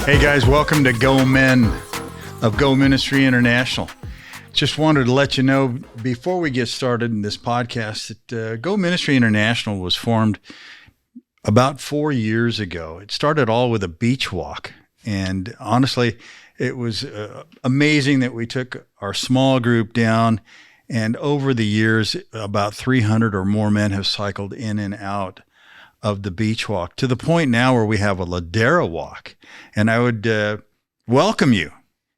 Hey guys, welcome to Go Men of Go Ministry International. Just wanted to let you know before we get started in this podcast that Go Ministry International was formed about 4 years ago. It started all with a beach walk. And honestly, it was amazing that we took our small group down. And over the years, about 300 or more men have cycled in and out of the beach walk to the point now where we have a Ladera walk. And I would welcome you,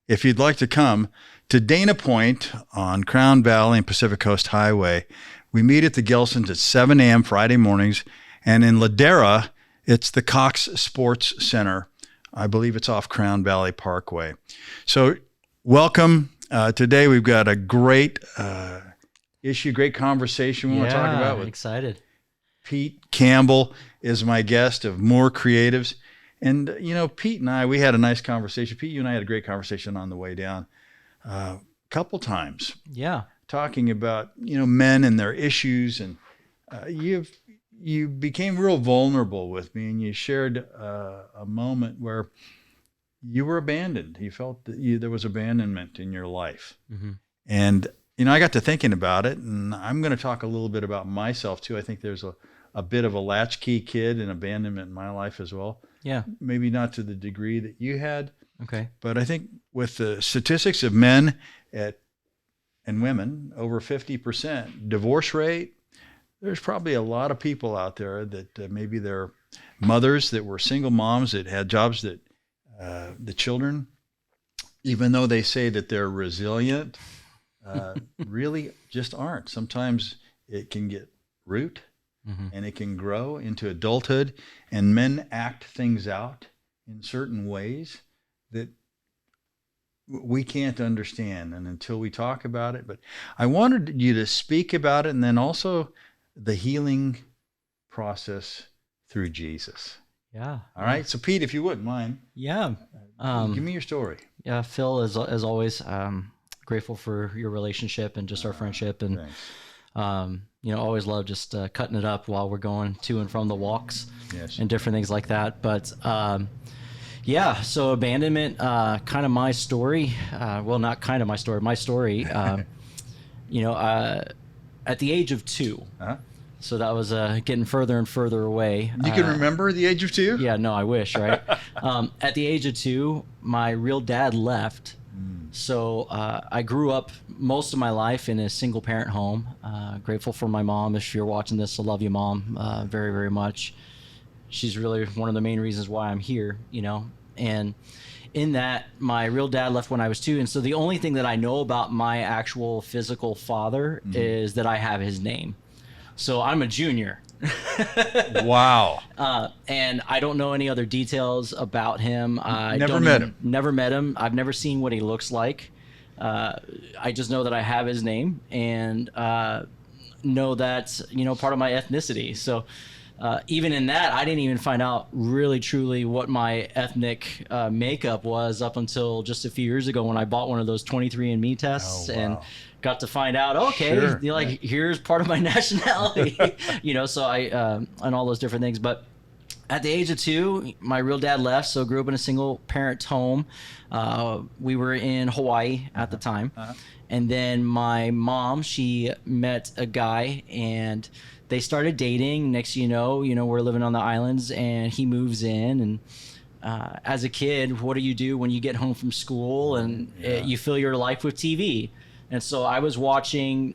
if you'd like to come, to Dana Point on Crown Valley and Pacific Coast Highway. We meet at the Gelsons at 7 a.m. Friday mornings. And in Ladera, it's the Cox Sports Center. I believe it's off Crown Valley Parkway. So welcome. Today we've got a great issue, great conversation we want to talk about with excited. Pete Campbell is my guest of More Creatives. And, you know, Pete and I, we had a nice conversation. Pete, you and I had a great conversation on the way down a couple times. Yeah. Talking about, you know, men and their issues. And you became real vulnerable with me, and you shared a moment where you were abandoned. You felt that there was abandonment in your life. Mm-hmm. And, you know, I got to thinking about it, and I'm going to talk a little bit about myself too. I think there's a bit of a latchkey kid and abandonment in my life as well. Yeah. Maybe not to the degree that you had. Okay. But I think with the statistics of men and women, over 50% divorce rate, there's probably a lot of people out there that maybe they're mothers that were single moms that had jobs that the children, even though they say that they're resilient, really just aren't. Sometimes it can get root. Mm-hmm. And it can grow into adulthood, and men act things out in certain ways that we can't understand, and until we talk about it. But I wanted you to speak about it, and then also the healing process through Jesus. Yeah. All right. So Pete, if you wouldn't mind. Yeah. Give me your story. Yeah. Phil, as always, grateful for your relationship and just our friendship. And, you know, always love just cutting it up while we're going to and from the walks. Yes. And different things like that. But, yeah, so abandonment, kind of my story. Well, not kind of my story, my story. You know, at the age of 2, so that was getting further and further away. You can remember the age of 2? Yeah, no, I wish, right? At the age of 2, my real dad left. So I grew up most of my life in a single parent home. Grateful for my mom. If you're watching this, I love you, Mom, very, very much. She's really one of the main reasons why I'm here, you know. And in that, my real dad left when I was 2. And so the only thing that I know about my actual physical father is that I have his name. So I'm a junior. Wow. And I don't know any other details about him. Never met him. I've never seen what he looks like. I just know that I have his name and know that, you know, part of my ethnicity. So even in that, I didn't even find out really truly what my ethnic makeup was up until just a few years ago when I bought one of those 23andMe tests. Oh, wow. And got to find out, okay, sure. You know, like, here's part of my nationality, you know, so and all those different things. But at the age of 2, my real dad left, so grew up in a single parent home. We were in Hawaii at the time. And then my mom, she met a guy and they started dating. Next, you know, we're living on the islands and he moves in. And as a kid, what do you do when you get home from school and you fill your life with TV? And so I was watching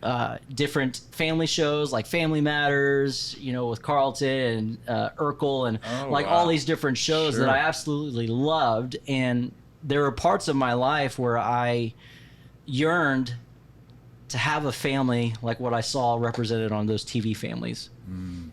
different family shows like Family Matters, you know, with Carlton and Urkel and all these different shows that I absolutely loved. And there were parts of my life where I yearned to have a family like what I saw represented on those TV families.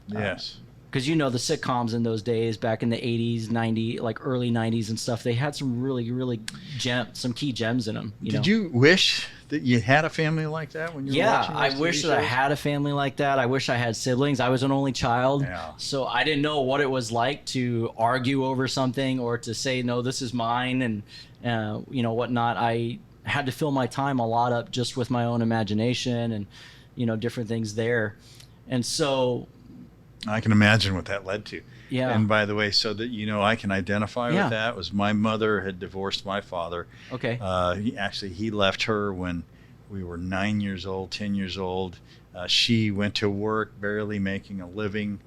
Yes. Because, you know, the sitcoms in those days, back in the 80s, 90s, like early 90s and stuff, they had some really, really some key gems in them. Did you wish that you had a family like that when you were watching those I wish that I had a family like that. I wish I had siblings. I was an only child, so I didn't know what it was like to argue over something or to say, no, this is mine and, you know, whatnot. I had to fill my time a lot up just with my own imagination and, you know, different things there. And so I can imagine what that led to. Yeah. And by the way, so that I can identify Yeah. with that, was my mother had divorced my father. Okay. He left her when we were 9 years old, 10 years old. She went to work, barely making a living.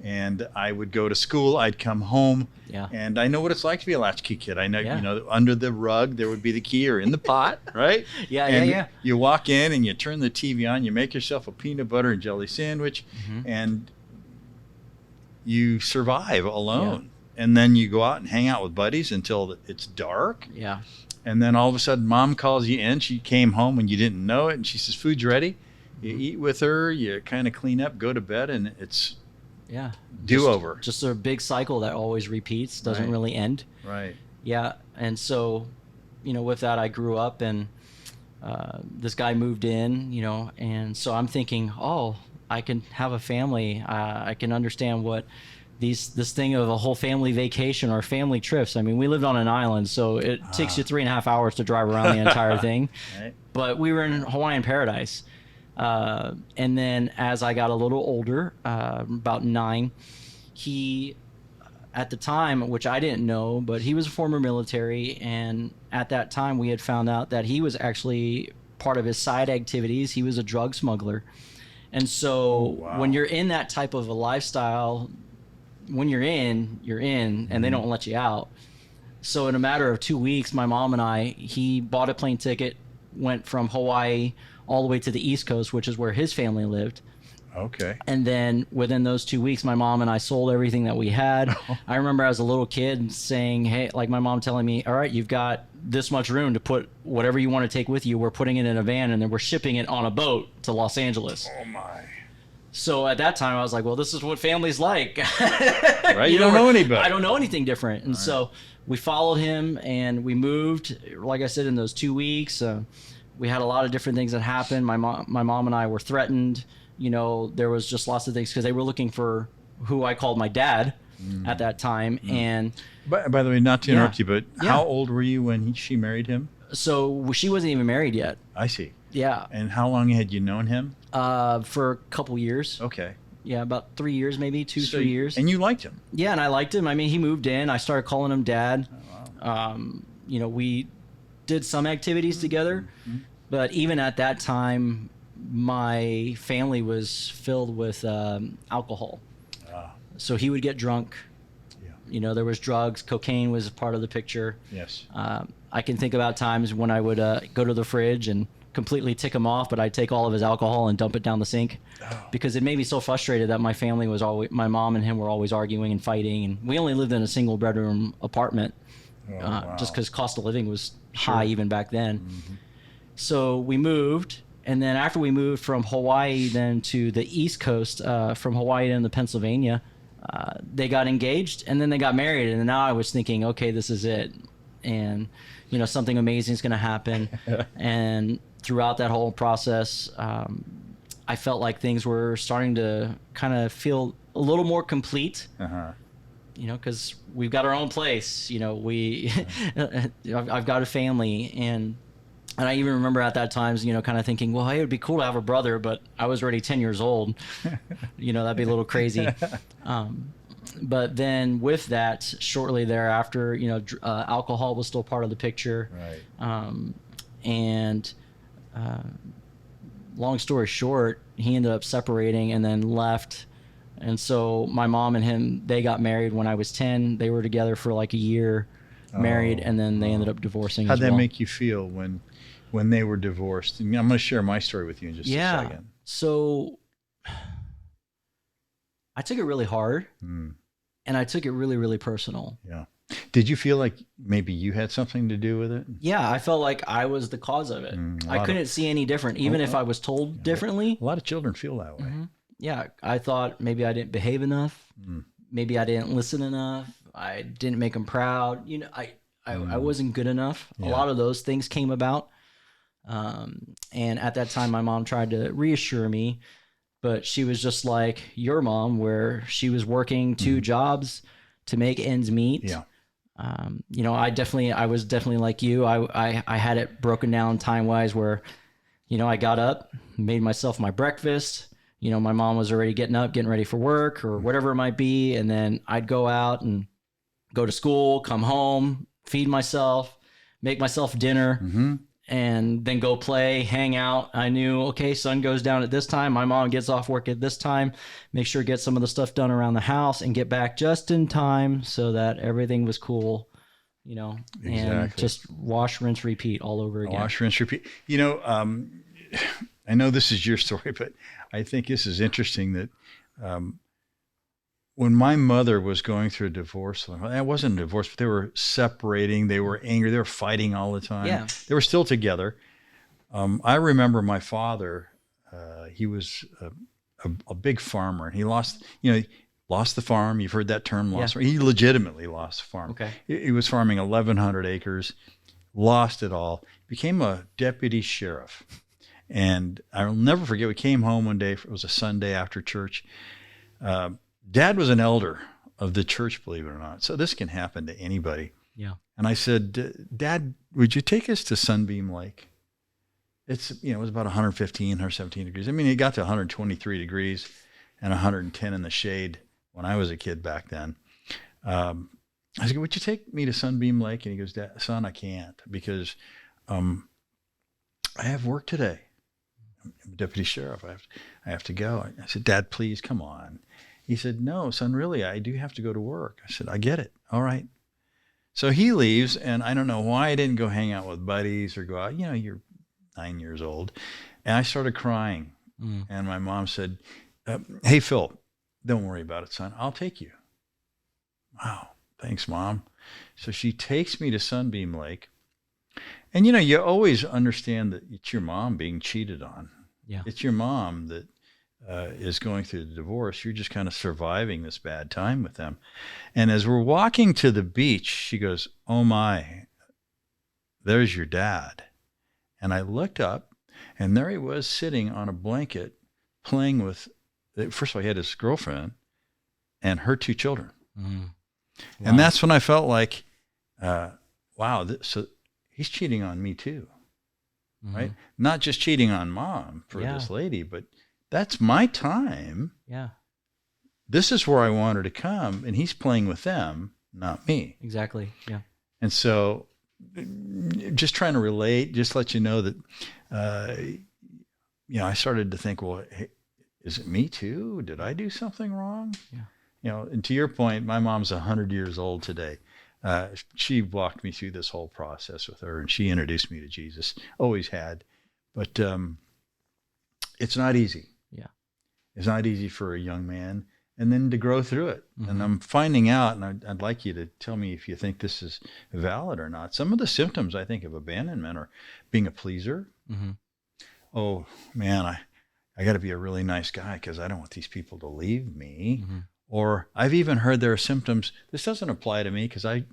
And I would go to school. I'd come home. Yeah. And I know what it's like to be a latchkey kid. I know, Yeah. Under the rug, there would be the key, or in the pot, right? Yeah, and yeah. You walk in and you turn the TV on, you make yourself a peanut butter and jelly sandwich, and you survive alone. Yeah. And then you go out and hang out with buddies until it's dark. Yeah. And then all of a sudden, Mom calls you in. She came home and you didn't know it. And she says, food's ready. You eat with her, you kind of clean up, go to bed, and it's do-over. Just a big cycle that always repeats, doesn't really end. Right. Yeah. And so, with that, I grew up, and this guy moved in, and so I'm thinking, oh, I can have a family. I can understand what this thing of a whole family vacation or family trips. I mean, we lived on an island, so it takes you 3.5 hours to drive around the entire thing. Right. But we were in Hawaiian Paradise. And then as I got a little older, about 9, he, at the time, which I didn't know, but he was a former military. And at that time, we had found out that he was actually part of his side activities. He was a drug smuggler. And so when you're in that type of a lifestyle, when you're in, and they don't let you out. So in a matter of 2 weeks, my mom and he bought a plane ticket, went from Hawaii all the way to the East Coast, which is where his family lived. Okay. And then within those 2 weeks, my mom and I sold everything that we had. I remember as a little kid saying, hey, like my mom telling me, all right, you've got this much room to put whatever you want to take with you. We're putting it in a van, and then we're shipping it on a boat to Los Angeles. Oh, my. So at that time, I was like, well, this is what family's like. Right? You don't know anybody. I don't know anything different. And so we followed him, and we moved, like I said, in those 2 weeks. We had a lot of different things that happened. My mom and I were threatened. There was just lots of things because they were looking for who I called my dad at that time. And by the way, not to interrupt you, but how old were you when she married him? So she wasn't even married yet. I see. Yeah. And how long had you known him? For a couple years. Okay. Yeah, about 3 years, maybe 3 years. And you liked him? Yeah, and I liked him. I mean, he moved in. I started calling him Dad. Oh, wow. We did some activities together, but even at that time, my family was filled with alcohol. So he would get drunk. Yeah. There was drugs. Cocaine was a part of the picture. Yes. I can think about times when I would go to the fridge and completely tick him off, but I'd take all of his alcohol and dump it down the sink because it made me so frustrated that my mom and him were always arguing and fighting, and we only lived in a single bedroom apartment just because cost of living was high even back then. So we moved, and then after we moved from Hawaii then to the East Coast, from Hawaii into Pennsylvania, they got engaged, and then they got married, and now I was thinking, okay, this is it, and something amazing is going to happen. And throughout that whole process, I felt like things were starting to kind of feel a little more complete. Because we've got our own place. I've got a family, and I even remember at that times, kind of thinking, well, hey, it would be cool to have a brother, but I was already 10 years old. That'd be a little crazy. But then with that, shortly thereafter, alcohol was still part of the picture. Right. And long story short, he ended up separating and then left. And so my mom and him, they got married when I was 10. They were together for like a year, married, and then they ended up divorcing. How'd as well. that make you feel when they were divorced? And I'm going to share my story with you in just a second. So I took it really hard, and I took it really, really personal. Yeah. Did you feel like maybe you had something to do with it? Yeah, I felt like I was the cause of it. I couldn't see any different, even if I was told differently. A lot of children feel that way. Yeah, I thought maybe I didn't behave enough. Maybe I didn't listen enough. I didn't make them proud. I wasn't good enough. Yeah. A lot of those things came about. And at that time, my mom tried to reassure me, but she was just like your mom, where she was working 2 jobs to make ends meet. Yeah. I was definitely like you. I had it broken down time wise where, I got up, made myself my breakfast, you know, my mom was already getting up, getting ready for work or whatever it might be. And then I'd go out and go to school, come home, feed myself, make myself dinner, and then go play, hang out. I knew, okay, sun goes down at this time. My mom gets off work at this time. Make sure to get some of the stuff done around the house and get back just in time so that everything was cool, you know, and just wash, rinse, repeat all over again. Wash, rinse, repeat. You know, I know this is your story, but I think this is interesting that when my mother was going through a divorce, it wasn't a divorce, but they were separating. They were angry. They were fighting all the time. Yeah. They were still together. I remember my father, he was a big farmer, and he lost the farm. You've heard that term, lost. Yeah. He legitimately lost the farm. Okay. He was farming 1,100 acres, lost it all, became a deputy sheriff. And I'll never forget, we came home one day, it was a Sunday after church. Dad was an elder of the church, believe it or not. So this can happen to anybody. Yeah. And I said, Dad, would you take us to Sunbeam Lake? It was about 115, 117 degrees. I mean, it got to 123 degrees and 110 in the shade when I was a kid back then. I said, would you take me to Sunbeam Lake? And he goes, son, I can't because I have work today. I'm deputy sheriff. I have to go. I said, Dad, please come on. He said, no, son, really, I do have to go to work. I said, I get it. All right. So he leaves, and I don't know why I didn't go hang out with buddies or go out. You know, you're 9 years old. And I started crying. And my mom said, hey, Phil, don't worry about it, son. I'll take you. Wow. Thanks, Mom. So she takes me to Sunbeam Lake. And, you know, you always understand that it's your mom being cheated on. Yeah. It's your mom that is going through the divorce. You're just kind of surviving this bad time with them. And as we're walking to the beach, she goes, oh my, there's your dad. And I looked up, and there he was sitting on a blanket playing with, first of all, he had his girlfriend and her 2 children. Wow. And that's when I felt like, wow, so he's cheating on me too, right? Not just cheating on Mom for this lady, but that's my time. Yeah. This is where I wanted to come, and he's playing with them, not me. Exactly. Yeah. And so just trying to relate, just let you know that, I started to think, well, hey, is it me too? Did I do something wrong? Yeah. You know, and to your point, my mom's 100 years old today. She walked me through this whole process with her, and she introduced me to Jesus. Always had. But it's not easy. Yeah. It's not easy for a young man, and then to grow through it. And I'm finding out, and I'd like you to tell me if you think this is valid or not. Some of the symptoms, I think, of abandonment are being a pleaser. Oh, man, I got to be a really nice guy because I don't want these people to leave me. Or I've even heard there are symptoms. This doesn't apply to me because I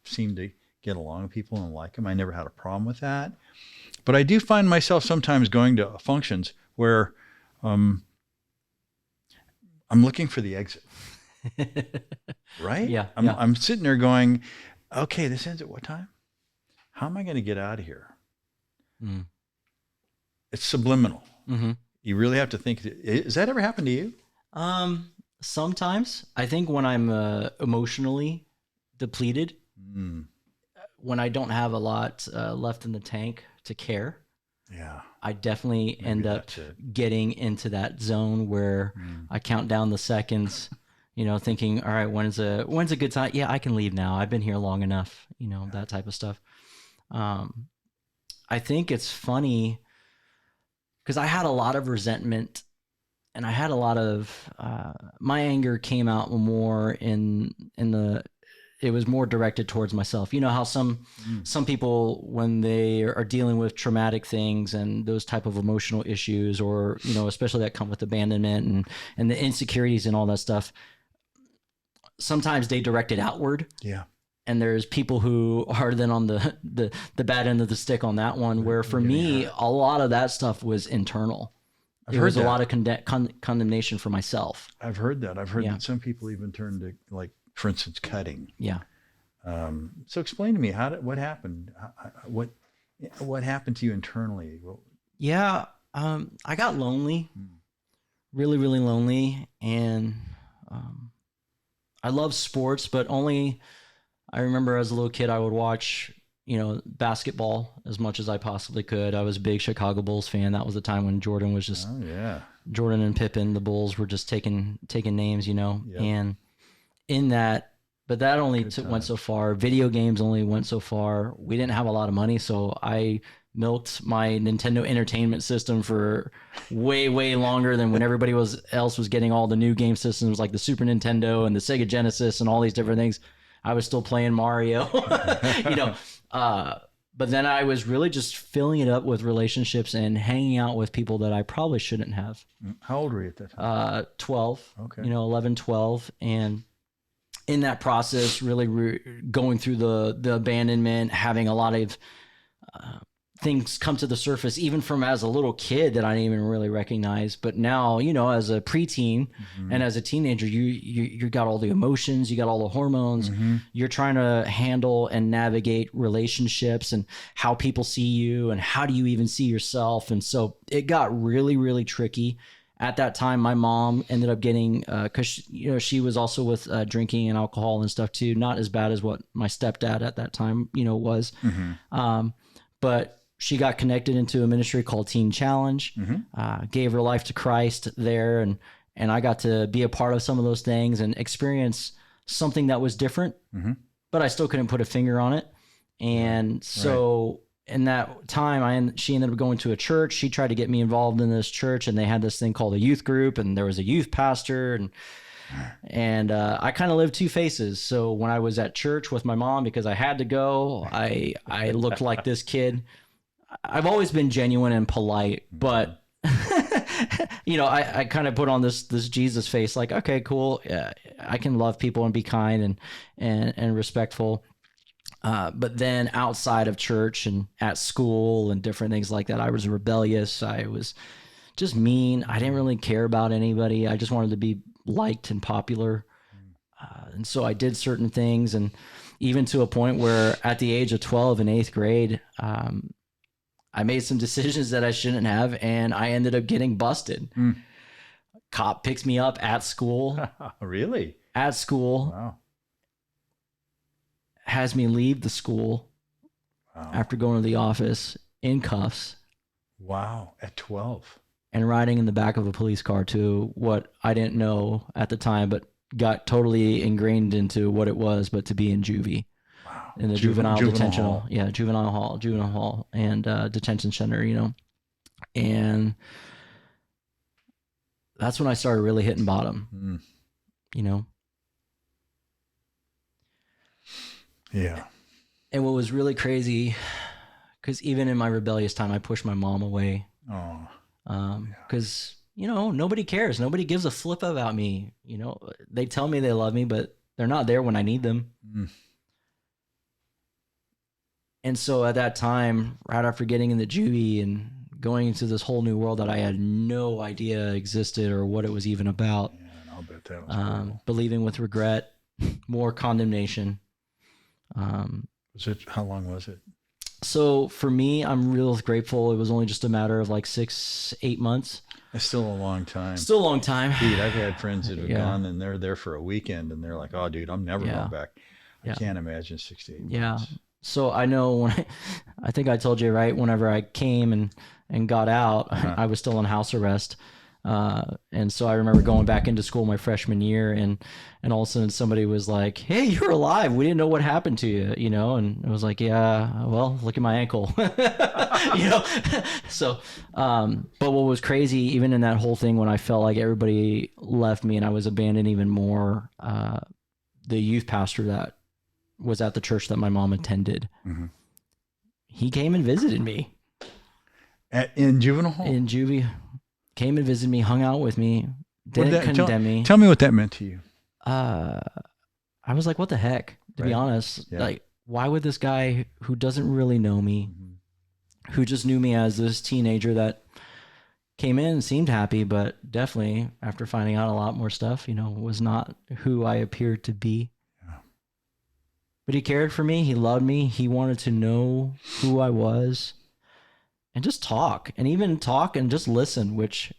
seem to get along with people and like them. I never had a problem with that. But I do find myself sometimes going to functions where I'm looking for the exit. Right? Yeah. I'm sitting there going, okay, this ends at what time? How am I going to get out of here? It's subliminal. You really have to think. Has that ever happened to you? Sometimes. I think when I'm emotionally depleted, when I don't have a lot left in the tank to care, I definitely end up getting into that zone where I count down the seconds, thinking, all right, when's a good time? Yeah, I can leave now. I've been here long enough, that type of stuff. I think it's funny because I had a lot of resentment, and I had a lot of my anger came out more it was more directed towards myself. You know how some people, when they are dealing with traumatic things and those type of emotional issues, or especially that come with abandonment and the insecurities and all that stuff, sometimes they direct it outward. Yeah. And there's people who are then on the bad end of the stick on that one, where for me, a lot of that stuff was internal. There was a lot of condemnation for myself. I've heard that. I've heard that some people even turn to, like, for instance, cutting. Yeah. So explain to me, what happened? What happened to you internally? Yeah. I got lonely really, really lonely. And um, I love sports, but only I remember as a little kid, I would watch, basketball as much as I possibly could. I was a big Chicago Bulls fan. That was the time when Jordan was just Oh yeah. Jordan and Pippen. The Bulls were just taking names, Yep. and in that, but that only went so far. Video games only went so far. We didn't have a lot of money, so I milked my Nintendo Entertainment System for way, way longer than when everybody else was getting all the new game systems like the Super Nintendo and the Sega Genesis and all these different things. I was still playing Mario, you know. But then I was really just filling it up with relationships and hanging out with people that I probably shouldn't have. How old were you at that time? 12, Okay. 11, 12. And in that process, really going through the abandonment, having a lot of things come to the surface, even from as a little kid that I didn't even really recognize. But now, as a preteen and as a teenager, you got all the emotions, you got all the hormones. You're trying to handle and navigate relationships and how people see you and how do you even see yourself. And so it got really, really tricky. At that time, my mom ended up getting, because she was also with drinking and alcohol and stuff too. Not as bad as what my stepdad at that time, was. But she got connected into a ministry called Teen Challenge, gave her life to Christ there. And I got to be a part of some of those things and experience something that was different, but I still couldn't put a finger on it. And so in that time, she ended up going to a church. She tried to get me involved in this church, and they had this thing called a youth group, and there was a youth pastor, and I kind of lived two faces. So when I was at church with my mom, because I had to go, I looked like this kid. I've always been genuine and polite, but I kind of put on this Jesus face, like, okay, cool. Yeah, I can love people and be kind and respectful. But then outside of church and at school and different things like that, I was rebellious. I was just mean. I didn't really care about anybody. I just wanted to be liked and popular. And so I did certain things, and even to a point where at the age of 12 in eighth grade, I made some decisions that I shouldn't have, and I ended up getting busted. Cop picks me up at school. Really? At school. Wow. Has me leave the school after going to the office in cuffs. Wow. At 12. And riding in the back of a police car to what I didn't know at the time, but got totally ingrained into what it was, but to be in juvie. Wow. In the juvenile detention hall. Yeah, juvenile hall and detention center, and that's when I started really hitting bottom. Yeah. And what was really crazy, because even in my rebellious time, I pushed my mom away. Because nobody cares, nobody gives a flip about me. They tell me they love me, but they're not there when I need them. And so at that time, right after getting in the juvie and going into this whole new world that I had no idea existed or what it was even about, I'll bet that was horrible. believing with regret, more condemnation. How long was it? So for me, I'm real grateful. It was only just a matter of like 6-8 months. It's still a long time. Still a long time. Dude, I've had friends that have gone and they're there for a weekend and they're like, oh, dude, I'm never going back. I can't imagine 6 to 8 months. Yeah. So I know when I think I told you, right, whenever I came and got out, I was still on house arrest. And so I remember going back into school my freshman year and all of a sudden somebody was like, hey, you're alive. We didn't know what happened to you, and it was like, yeah, well, look at my ankle, So, but what was crazy, even in that whole thing, when I felt like everybody left me and I was abandoned even more, the youth pastor that was at the church that my mom attended, he came and visited me. In juvenile hall? In juvie. Came and visited me, hung out with me, didn't condemn me. Tell me what that meant to you. I was like, what the heck, to be honest? Yeah. Like, why would this guy who doesn't really know me, who just knew me as this teenager that came in and seemed happy, but definitely after finding out a lot more stuff, was not who I appeared to be. But he cared for me. He loved me. He wanted to know who I was and just talk and just listen, which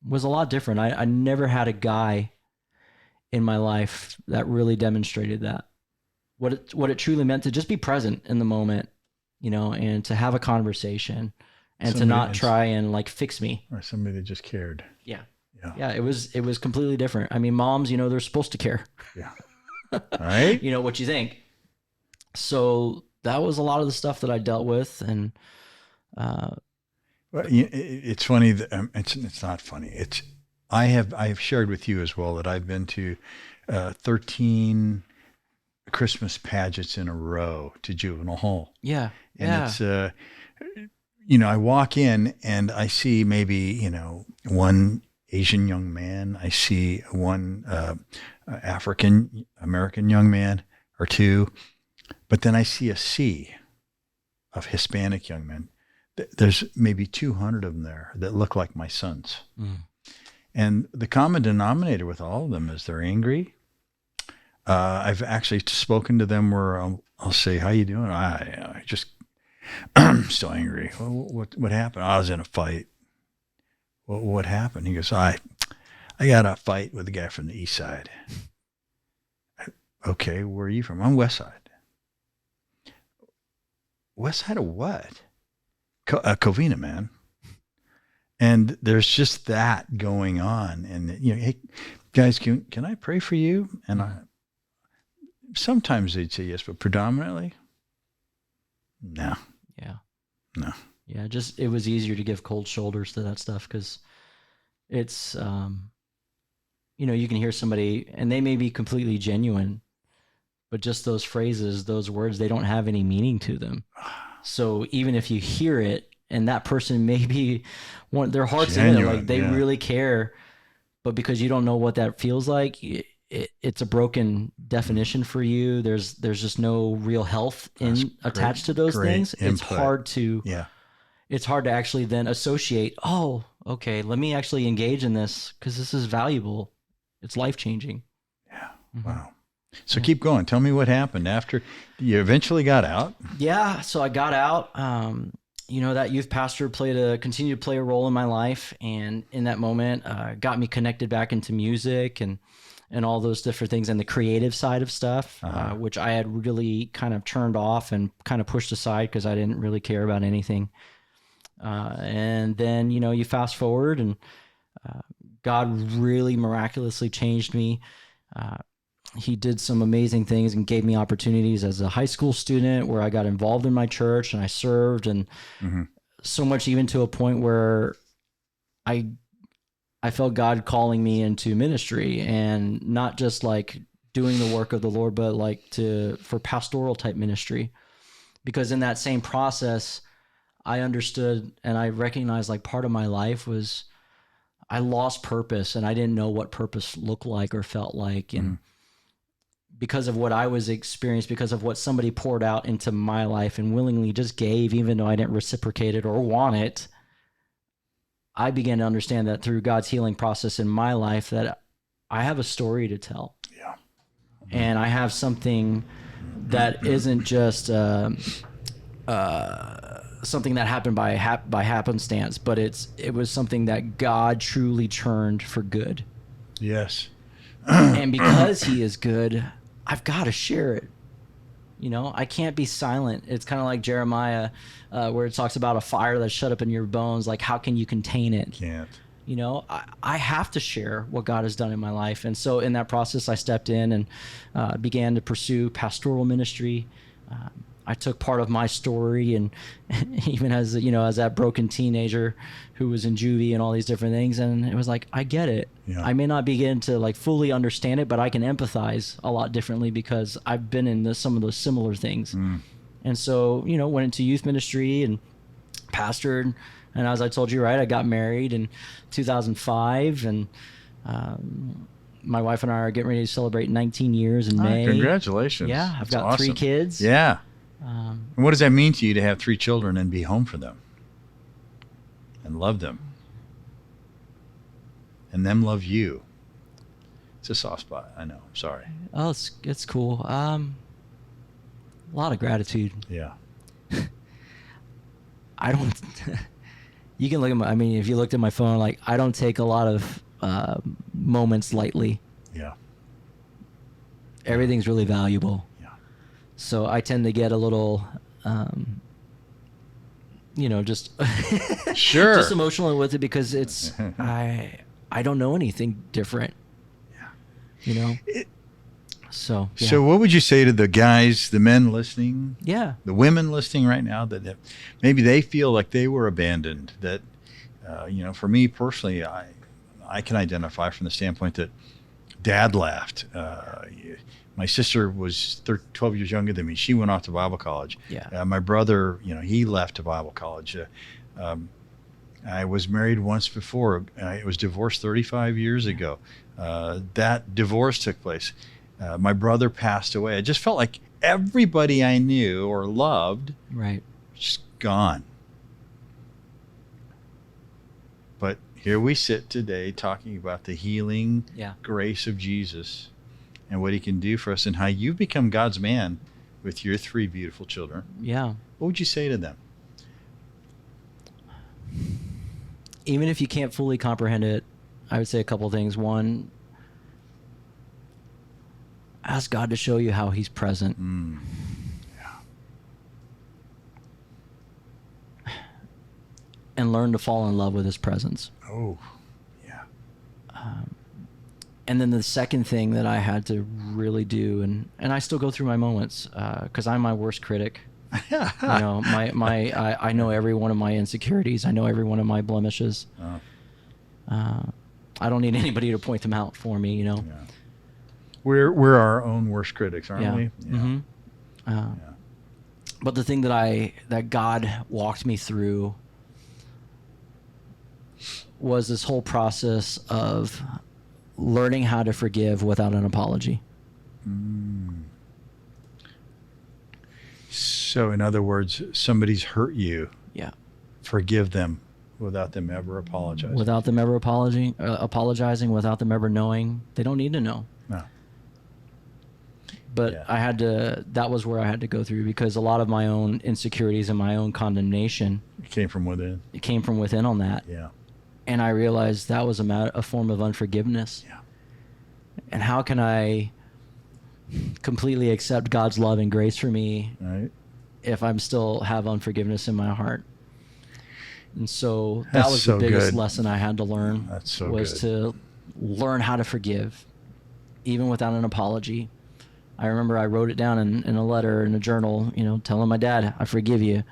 was a lot different. I never had a guy in my life that really demonstrated that. What it truly meant to just be present in the moment, and to have a conversation and to not try and like fix me. Or somebody that just cared. Yeah. Yeah. It was completely different. I mean, moms, they're supposed to care. Yeah. All right. What you think. So that was a lot of the stuff that I dealt with. And, well, it's funny that it's not funny. I have shared with you as well that I've been to 13 Christmas pageants in a row to Juvenile Hall. Yeah. And it's I walk in and I see maybe one Asian young man. I see one African American young man or two, but then I see a sea of Hispanic young men. There's maybe 200 of them there that look like my sons. Mm. And the common denominator with all of them is they're angry. I've actually spoken to them where I'll say, "How you doing?" I just, I'm still angry. What happened? I was in a fight. What happened? He goes, I got a fight with a guy from the east side. Okay, where are you from? I'm west side. West side of what? Covina, man. And there's just that going on. And, hey, guys, can I pray for you? And sometimes they'd say yes, but predominantly, no. Yeah. No. Yeah, it was easier to give cold shoulders to that stuff because it's, you can hear somebody and they may be completely genuine, but just those phrases, those words, they don't have any meaning to them. So even if you hear it and that person may be their heart's genuine, in it, like they really care, but because you don't know what that feels like, it's a broken definition for you. There's just no real health attached to those things. Input. It's hard to actually then associate, oh, okay, let me actually engage in this because this is valuable. It's life-changing. Yeah. Mm-hmm. Wow. So keep going. Tell me what happened after you eventually got out. Yeah. So I got out. That youth pastor continued to play a role in my life. And in that moment, got me connected back into music and all those different things and the creative side of stuff, which I had really kind of turned off and kind of pushed aside because I didn't really care about anything. And then, you fast forward and God really miraculously changed me. He did some amazing things and gave me opportunities as a high school student where I got involved in my church and I served and so much even to a point where I felt God calling me into ministry and not just like doing the work of the Lord, but like for pastoral type ministry. Because in that same process, I understood and I recognized like part of my life was I lost purpose and I didn't know what purpose looked like or felt like. And because of what I was experienced, because of what somebody poured out into my life and willingly just gave, even though I didn't reciprocate it or want it, I began to understand that through God's healing process in my life that I have a story to tell. Yeah. And I have something that isn't just something that happened by happenstance, but it was something that God truly turned for good. Yes. And because he is good, I've got to share it. I can't be silent. It's kind of like Jeremiah, where it talks about a fire that's shut up in your bones. Like, how can you contain it? Can't. I have to share what God has done in my life. And so in that process, I stepped in and began to pursue pastoral ministry. I took part of my story and even as that broken teenager who was in juvie and all these different things. And it was like, I get it. Yeah. I may not begin to like fully understand it, but I can empathize a lot differently because I've been in some of those similar things. And so, went into youth ministry and pastored. And as I told you, right, I got married in 2005 and, my wife and I are getting ready to celebrate 19 years in May. Congratulations. Yeah. I've got awesome. 3 kids. Yeah. And what does that mean to you to have 3 children and be home for them and love them and them love you? It's a soft spot. I know. I'm sorry. Oh, it's cool. A lot of gratitude. Yeah. I don't, You can look at I mean, if you looked at my phone, like, I don't take a lot of moments lightly. Yeah. Everything's really valuable. Yeah. So I tend to get a little, just Sure. just emotional with it, because it's I don't know anything different. Yeah. So yeah. So what would you say to the guys, the men listening, Yeah. the women listening right now, that maybe they feel like they were abandoned? That, for me personally, I can identify from the standpoint that Dad left. My sister was 12 years younger than me. She went off to Bible college. Yeah. My brother, he left to Bible college. I was married once before. I was divorced 35 years ago. That divorce took place. My brother passed away. I just felt like everybody I knew or loved, Right. just gone. But here we sit today talking about the healing Yeah. grace of Jesus and what he can do for us, and how you've become God's man with your 3 beautiful children. Yeah. What would you say to them? Even if you can't fully comprehend it, I would say a couple things. One, ask God to show you how he's present. And learn to fall in love with his presence. Oh, yeah. And then the second thing that I had to really do, and I still go through my moments, because I'm my worst critic. I know every one of my insecurities. I know every one of my blemishes. I don't need anybody to point them out for me. Yeah. We're our own worst critics, aren't Yeah. we? Mm-hmm. But the thing that God walked me through was this whole process of learning how to forgive without an apology. So, in other words, somebody's hurt you. Yeah. Forgive them without them ever apologizing. Without them ever apologizing, without them ever knowing. They don't need to know. No. But Yeah. that was where I had to go through, because a lot of my own insecurities and my own condemnation, It came from within. it came from within on that. Yeah. And I realized that was a form of unforgiveness. Yeah. And how can I completely accept God's love and grace for me Right. if I'm still have unforgiveness in my heart? And so that That's was so the biggest good. lesson I had to learn. That's so was good. to learn how to forgive, even without an apology. I remember I wrote it down in a letter, in a journal, telling my dad, I forgive you.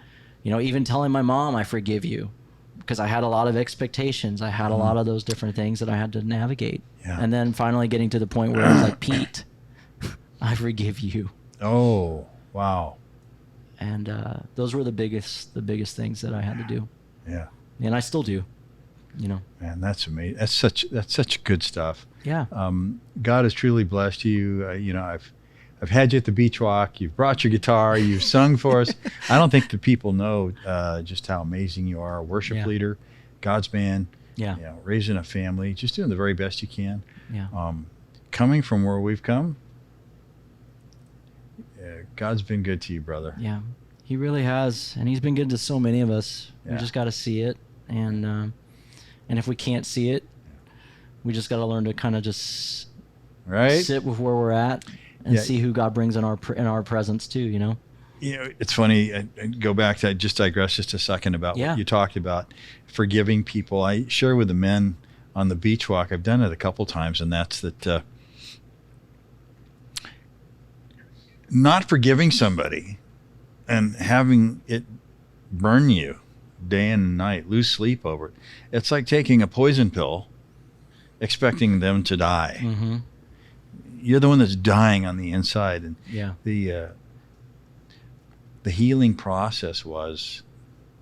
Even telling my mom, I forgive you. Because I had a lot of expectations. I had a lot of those different things that I had to navigate. Yeah. And then finally getting to the point where I was like, Pete, I forgive you. Oh, wow. And those were the biggest things that I had to do. Yeah. And I still do, Man, that's amazing. That's such good stuff. Yeah. God has truly blessed you. I've had you at the beach walk. You've brought your guitar. You've sung for us. I don't think the people know just how amazing you are. A worship Yeah. leader, God's man. Yeah. Raising a family, just doing the very best you can. Yeah. Coming from where we've come, God's been good to you, brother. Yeah. He really has. And he's been good to so many of us. Yeah. We just got to see it. And if we can't see it, we just got to learn to kind of just Right? sit with where we're at and Yeah. see who God brings in our presence too. It's funny. I go back to, I just digress just a second about Yeah. what you talked about, forgiving people. I share with the men on the beach walk. I've done it a couple times, and that's that not forgiving somebody and having it burn you day and night, lose sleep over it. It's like taking a poison pill, expecting them to die. Mm-hmm. You're the one that's dying on the inside, and Yeah. the healing process was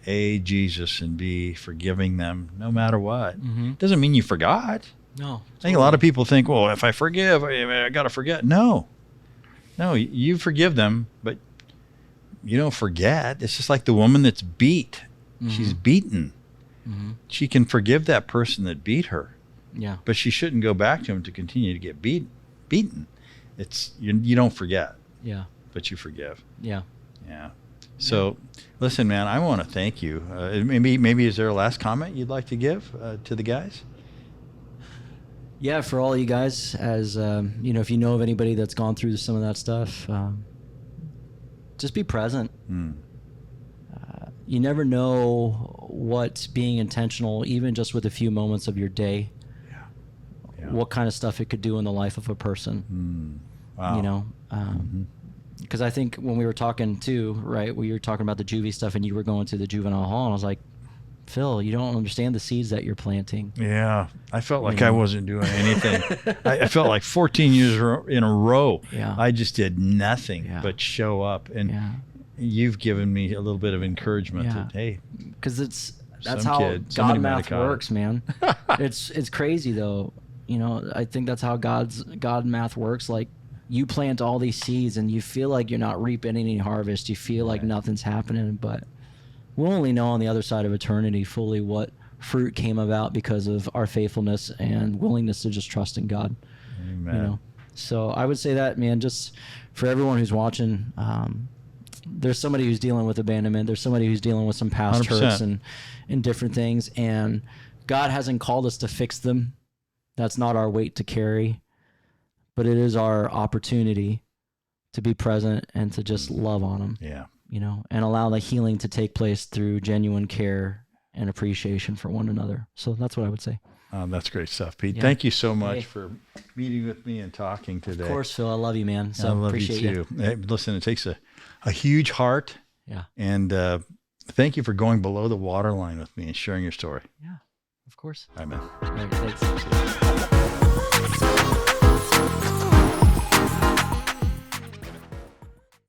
A, Jesus, and B, forgiving them no matter what. Mm-hmm. Doesn't mean you forgot. No. I think a lot of people think, well, if I forgive, I got to forget. No, you forgive them, but you don't forget. It's just like the woman that's beat. Mhm. She's beaten. Mm-hmm. She can forgive that person that beat her, Yeah. but she shouldn't go back to him to continue to get beaten. It's you don't forget, Yeah. but you forgive. Yeah. Yeah. So, listen, man, I want to thank you. Maybe is there a last comment you'd like to give to the guys? Yeah, for all you guys, as you know, if you know of anybody that's gone through some of that stuff, just be present. You never know what being intentional, even just with a few moments of your day, what kind of stuff it could do in the life of a person. Wow. You know, because I think when we were talking too, right, we were talking about the juvie stuff, and you were going to the juvenile hall, and I was like, Phil, you don't understand the seeds that you're planting. Yeah, I felt like I wasn't doing anything. I felt like 14 years in a row, I just did nothing but show up. And you've given me a little bit of encouragement that, hey, because that's how God math works, man. It's crazy though. You know, I think that's how God math works. Like, you plant all these seeds and you feel like you're not reaping any harvest. You feel like nothing's happening, but we'll only know on the other side of eternity fully what fruit came about because of our faithfulness and willingness to just trust in God. Amen. You know, so I would say that, man, just for everyone who's watching, there's somebody who's dealing with abandonment. There's somebody who's dealing with some past 100%. hurts and different things. And God hasn't called us to fix them. That's not our weight to carry, but it is our opportunity to be present and to just love on them. Yeah. You know, and allow the healing to take place through genuine care and appreciation for one another. So that's what I would say. That's great stuff, Pete. Yeah. Thank you so much for meeting with me and talking today. Of course, Phil. I love you, man. So I love appreciate you too. Hey, listen, it takes a huge heart. Yeah. And thank you for going below the waterline with me and sharing your story. Yeah, of course. Amen. All right, thanks.